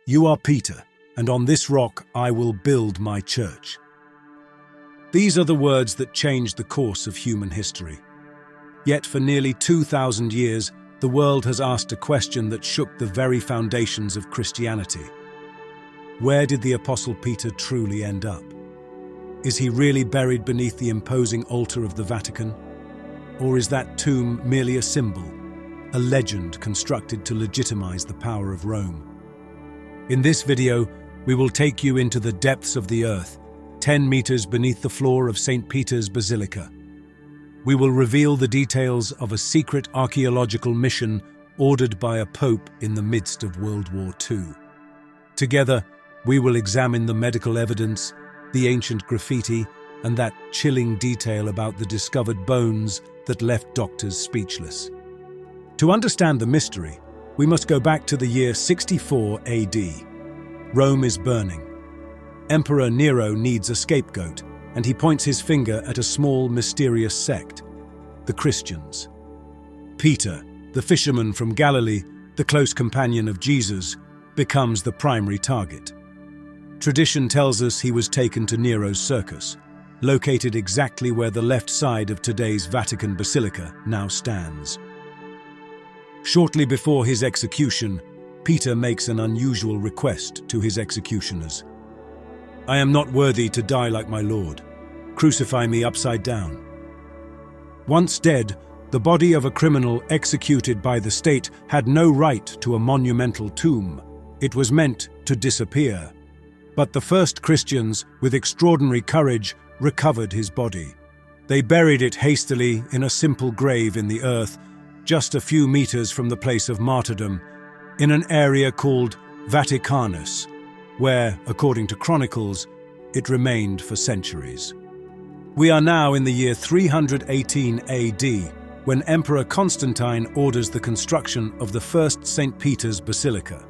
"You are Peter, and on this rock I will build my church." These are the words that changed the course of human history. Yet for nearly 2,000 years, the world has asked a question that shook the very foundations of Christianity. Where did the Apostle Peter truly end up? Is he really buried beneath the imposing altar of the Vatican? Or is that tomb merely a symbol, a legend constructed to legitimize the power of Rome? In this video, we will take you into the depths of the earth, 10 meters beneath the floor of St. Peter's Basilica. We will reveal the details of a secret archaeological mission ordered by a pope in the midst of World War II. Together, we will examine the medical evidence, the ancient graffiti, and that chilling detail about the discovered bones that left doctors speechless. To understand the mystery, we must go back to the year 64 AD. Rome is burning. Emperor Nero needs a scapegoat, and he points his finger at a small, mysterious sect, the Christians. Peter, the fisherman from Galilee, the close companion of Jesus, becomes the primary target. Tradition tells us he was taken to Nero's circus, located exactly where the left side of today's Vatican Basilica now stands. Shortly before his execution, Peter makes an unusual request to his executioners. "I am not worthy to die like my Lord. Crucify me upside down." Once dead, the body of a criminal executed by the state had no right to a monumental tomb. It was meant to disappear. But the first Christians, with extraordinary courage, recovered his body. They buried it hastily in a simple grave in the earth, just a few meters from the place of martyrdom, in an area called Vaticanus, where, according to chronicles, it remained for centuries. We are now in the year 318 AD, when Emperor Constantine orders the construction of the first St. Peter's Basilica.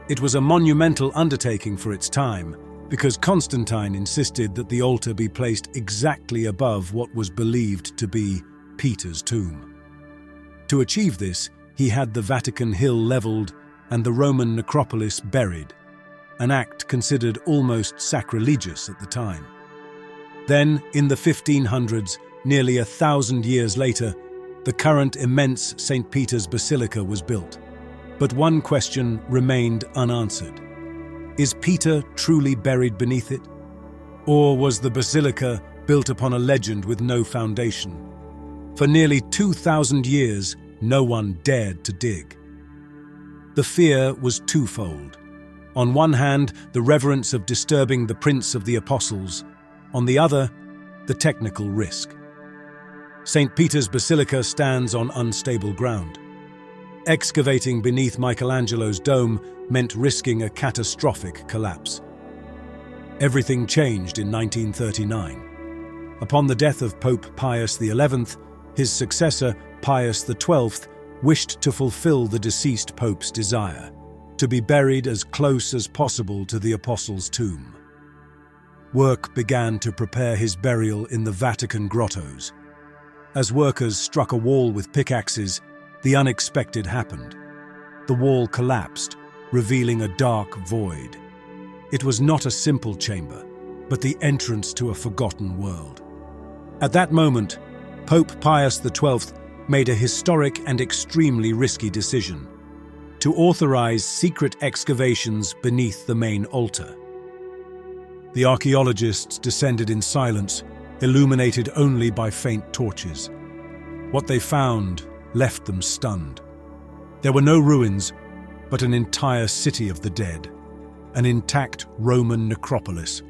It was a monumental undertaking for its time, because Constantine insisted that the altar be placed exactly above what was believed to be Peter's tomb. To achieve this, he had the Vatican Hill leveled and the Roman necropolis buried, an act considered almost sacrilegious at the time. Then, in the 1500s, nearly 1,000 years later, the current immense St. Peter's Basilica was built. But one question remained unanswered. Is Peter truly buried beneath it? Or was the Basilica built upon a legend with no foundation? For nearly 2,000 years, no one dared to dig. The fear was twofold. On one hand, the reverence of disturbing the Prince of the Apostles. On the other, the technical risk. St. Peter's Basilica stands on unstable ground. Excavating beneath Michelangelo's dome meant risking a catastrophic collapse. Everything changed in 1939. Upon the death of Pope Pius XI, his successor, Pius XII, wished to fulfill the deceased pope's desire, to be buried as close as possible to the apostles' tomb. Work began to prepare his burial in the Vatican grottos. As workers struck a wall with pickaxes, the unexpected happened. The wall collapsed, revealing a dark void. It was not a simple chamber, but the entrance to a forgotten world. At that moment, Pope Pius XII made a historic and extremely risky decision: to authorize secret excavations beneath the main altar. The archaeologists descended in silence, illuminated only by faint torches. What they found left them stunned. There were no ruins, but an entire city of the dead, an intact Roman necropolis.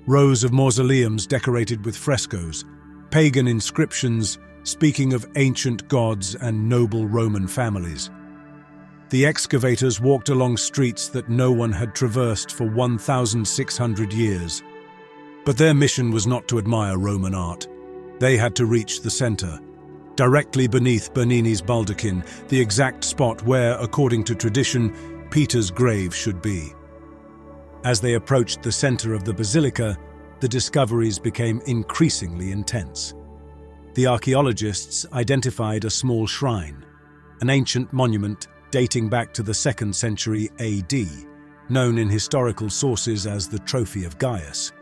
Rows of mausoleums decorated with frescoes, pagan inscriptions speaking of ancient gods and noble Roman families. The excavators walked along streets that no one had traversed for 1,600 years. But their mission was not to admire Roman art. They had to reach the center, directly beneath Bernini's baldachin, the exact spot where, according to tradition, Peter's grave should be. As they approached the center of the basilica, the discoveries became increasingly intense. The archaeologists identified a small shrine, an ancient monument dating back to the 2nd century AD, known in historical sources as the Trophy of Gaius.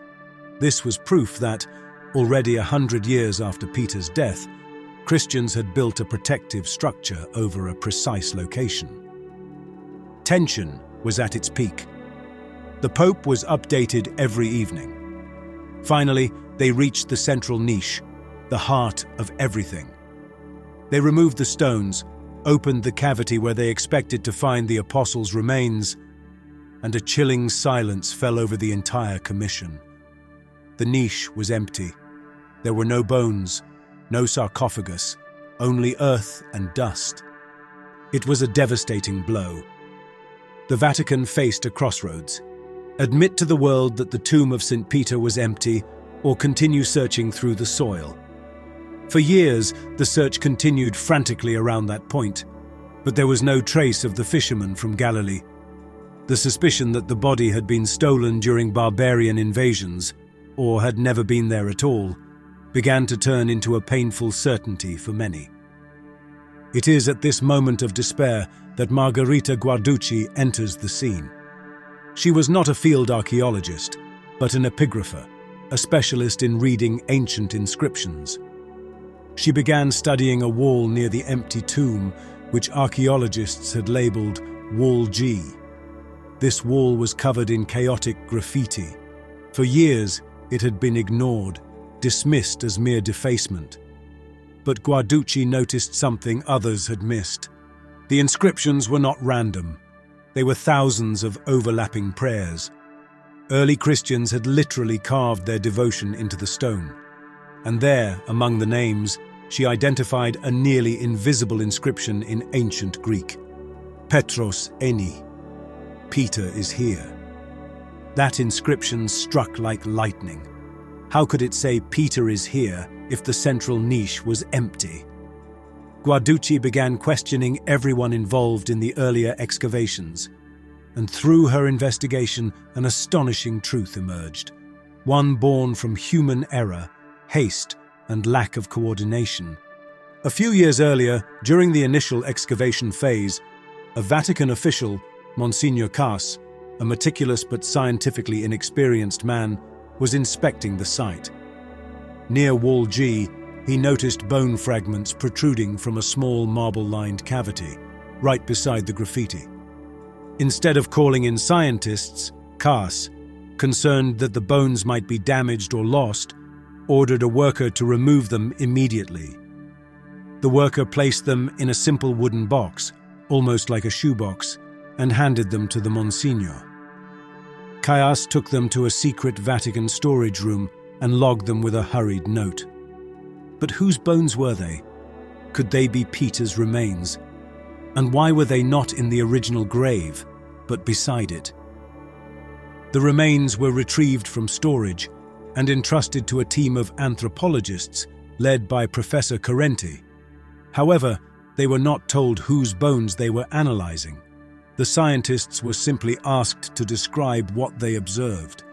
This was proof that, already 100 years after Peter's death, Christians had built a protective structure over a precise location. Tension was at its peak. The Pope was updated every evening. Finally, they reached the central niche, the heart of everything. They removed the stones, opened the cavity where they expected to find the apostles' remains, and a chilling silence fell over the entire commission. The niche was empty. There were no bones, no sarcophagus, only earth and dust. It was a devastating blow. The Vatican faced a crossroads. Admit to the world that the tomb of St. Peter was empty, or continue searching through the soil. For years, the search continued frantically around that point, but there was no trace of the fisherman from Galilee. The suspicion that the body had been stolen during barbarian invasions, or had never been there at all, began to turn into a painful certainty for many. It is at this moment of despair that Margherita Guarducci enters the scene. She was not a field archaeologist, but an epigrapher, a specialist in reading ancient inscriptions. She began studying a wall near the empty tomb, which archaeologists had labeled Wall G. This wall was covered in chaotic graffiti. For years, it had been ignored, dismissed as mere defacement. But Guarducci noticed something others had missed. The inscriptions were not random. They were thousands of overlapping prayers. Early Christians had literally carved their devotion into the stone. And there, among the names, she identified a nearly invisible inscription in ancient Greek. Petros Eni. Peter is here. That inscription struck like lightning. How could it say Peter is here if the central niche was empty? Guarducci began questioning everyone involved in the earlier excavations, and through her investigation, an astonishing truth emerged, one born from human error, haste, and lack of coordination. A few years earlier, during the initial excavation phase, a Vatican official, Monsignor Cas, a meticulous but scientifically inexperienced man, was inspecting the site. Near Wall G, he noticed bone fragments protruding from a small marble-lined cavity, right beside the graffiti. Instead of calling in scientists, Cas, concerned that the bones might be damaged or lost, ordered a worker to remove them immediately. The worker placed them in a simple wooden box, almost like a shoebox, and handed them to the Monsignor. Caius took them to a secret Vatican storage room and logged them with a hurried note. But whose bones were they? Could they be Peter's remains? And why were they not in the original grave, but beside it? The remains were retrieved from storage and entrusted to a team of anthropologists led by Professor Carenti. However, they were not told whose bones they were analyzing. The scientists were simply asked to describe what they observed.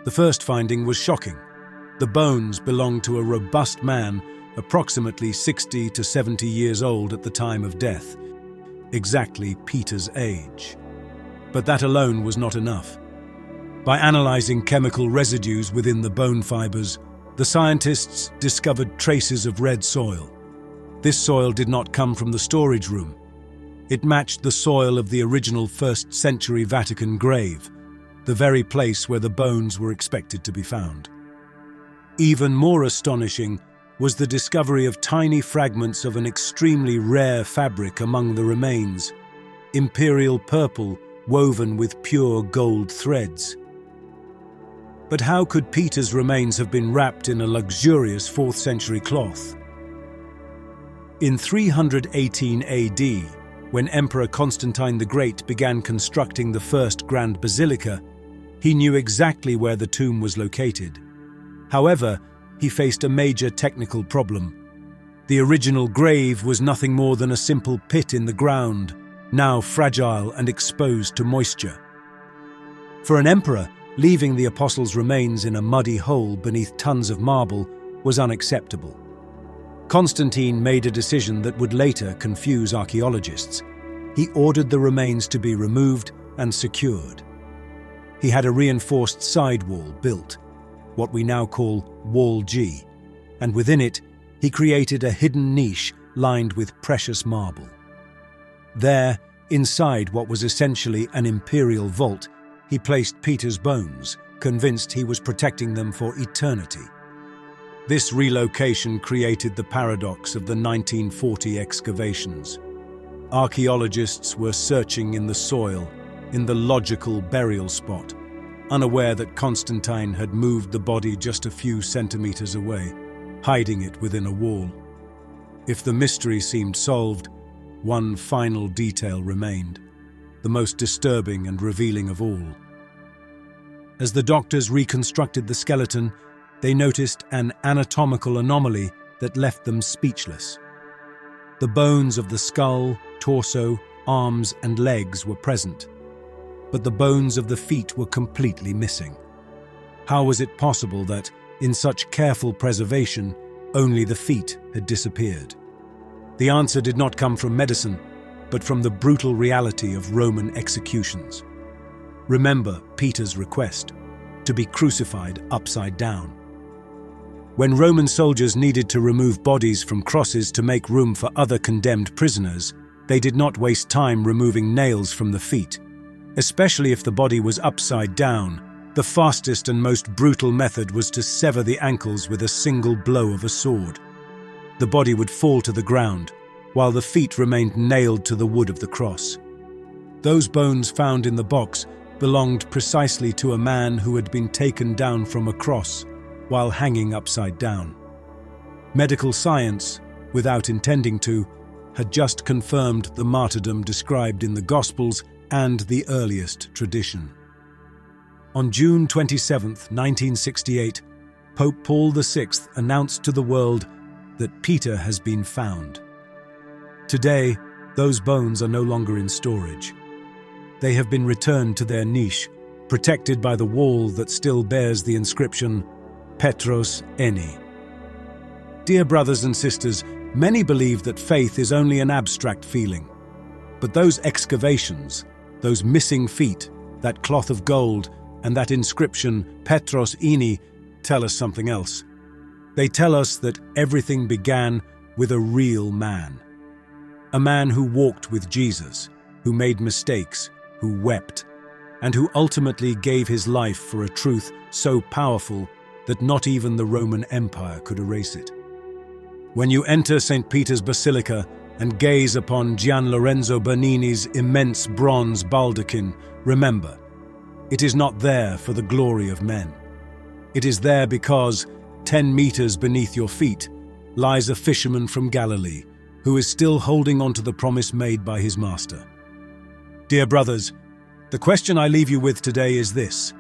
The first finding was shocking. The bones belonged to a robust man, approximately 60 to 70 years old at the time of death, exactly Peter's age. But that alone was not enough. By analyzing chemical residues within the bone fibers, the scientists discovered traces of red soil. This soil did not come from the storage room. It matched the soil of the original 1st century Vatican grave, the very place where the bones were expected to be found. Even more astonishing was the discovery of tiny fragments of an extremely rare fabric among the remains, imperial purple woven with pure gold threads. But how could Peter's remains have been wrapped in a luxurious 4th century cloth? In 318 AD, when Emperor Constantine the Great began constructing the first Grand Basilica, he knew exactly where the tomb was located. However, he faced a major technical problem. The original grave was nothing more than a simple pit in the ground, now fragile and exposed to moisture. For an emperor, leaving the apostles' remains in a muddy hole beneath tons of marble was unacceptable. Constantine made a decision that would later confuse archaeologists. He ordered the remains to be removed and secured. he had a reinforced side wall built, what we now call Wall G, and within it he created a hidden niche lined with precious marble. There, inside what was essentially an imperial vault, he placed Peter's bones, convinced he was protecting them for eternity. This relocation created the paradox of the 1940 excavations. Archaeologists were searching in the soil, in the logical burial spot, unaware that Constantine had moved the body just a few centimeters away, hiding it within a wall. If the mystery seemed solved, one final detail remained, the most disturbing and revealing of all. As the doctors reconstructed the skeleton, they noticed an anatomical anomaly that left them speechless. The bones of the skull, torso, arms, and legs were present, but the bones of the feet were completely missing. How was it possible that, in such careful preservation, only the feet had disappeared? The answer did not come from medicine, but from the brutal reality of Roman executions. Remember Peter's request, to be crucified upside down. When Roman soldiers needed to remove bodies from crosses to make room for other condemned prisoners, they did not waste time removing nails from the feet. Especially if the body was upside down, the fastest and most brutal method was to sever the ankles with a single blow of a sword. The body would fall to the ground, while the feet remained nailed to the wood of the cross. Those bones found in the box belonged precisely to a man who had been taken down from a cross while hanging upside down. Medical science, without intending to, had just confirmed the martyrdom described in the Gospels and the earliest tradition. On June 27, 1968, Pope Paul VI announced to the world that Peter has been found. Today, those bones are no longer in storage. They have been returned to their niche, protected by the wall that still bears the inscription, Petros Eni. Dear brothers and sisters, many believe that faith is only an abstract feeling. But those excavations, those missing feet, that cloth of gold, and that inscription, Petros Eni, tell us something else. They tell us that everything began with a real man. A man who walked with Jesus, who made mistakes, who wept, and who ultimately gave his life for a truth so powerful that not even the Roman Empire could erase it. When you enter St. Peter's Basilica and gaze upon Gian Lorenzo Bernini's immense bronze baldachin, remember, it is not there for the glory of men. It is there because, 10 meters beneath your feet, lies a fisherman from Galilee who is still holding on to the promise made by his master. Dear brothers, the question I leave you with today is this.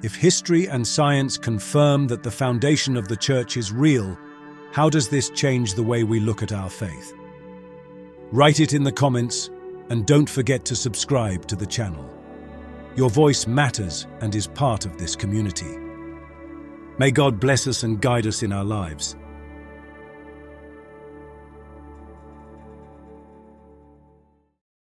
If history and science confirm that the foundation of the Church is real, how does this change the way we look at our faith? Write it in the comments, and don't forget to subscribe to the channel. Your voice matters and is part of this community. May God bless us and guide us in our lives.